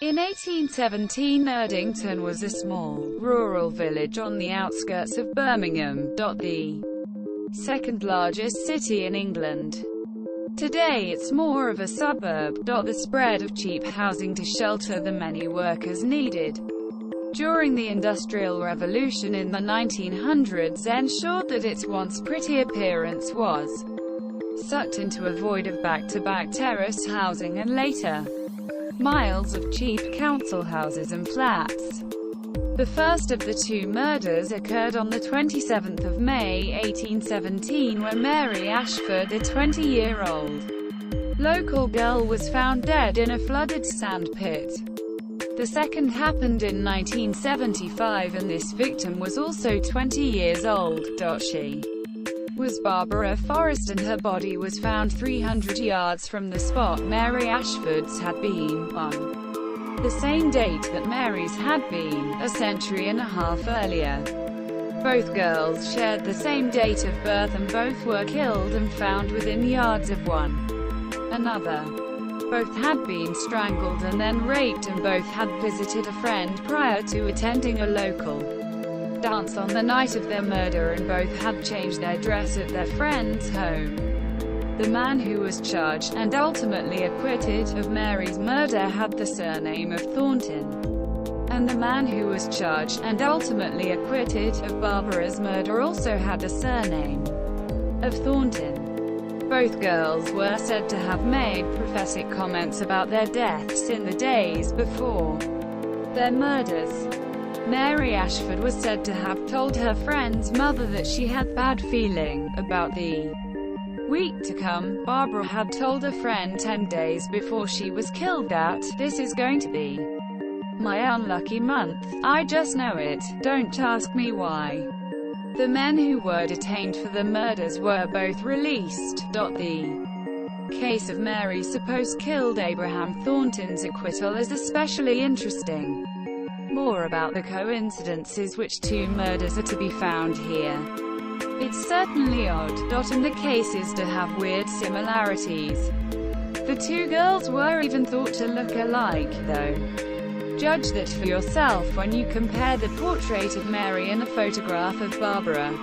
In 1817, Erdington was a small, rural village on the outskirts of Birmingham, the second largest city in England. Today it's more of a suburb. The spread of cheap housing to shelter the many workers needed during the Industrial Revolution in the 1900s ensured that its once pretty appearance was sucked into a void of back-to-back terrace housing and later miles of cheap council houses and flats. The first of the two murders occurred on the 27th of May 1817 when Mary Ashford, a 20-year-old local girl, was found dead in a flooded sand pit. The second happened in 1975 and this victim was also 20 years old. She was Barbara Forrest and her body was found 300 yards from the spot Mary Ashford's had been, on the same date that Mary's had been, a century and a half earlier. Both girls shared the same date of birth and both were killed and found within yards of one another. Both had been strangled and then raped and both had visited a friend prior to attending a local dance on the night of their murder and both had changed their dress at their friend's home. The man who was charged, and ultimately acquitted, of Mary's murder had the surname of Thornton. And the man who was charged, and ultimately acquitted, of Barbara's murder also had a surname of Thornton. Both girls were said to have made prophetic comments about their deaths in the days before their murders. Mary Ashford was said to have told her friend's mother that she had bad feeling about the week to come. Barbara had told a friend 10 days before she was killed that, "This is going to be my unlucky month. I just know it, don't ask me why." The men who were detained for the murders were both released. The case of Mary supposed killed Abraham Thornton's acquittal is especially interesting. More about the coincidences which two murders are to be found here. It's certainly odd, and the cases to have weird similarities. The two girls were even thought to look alike, though. Judge that for yourself when you compare the portrait of Mary and the photograph of Barbara.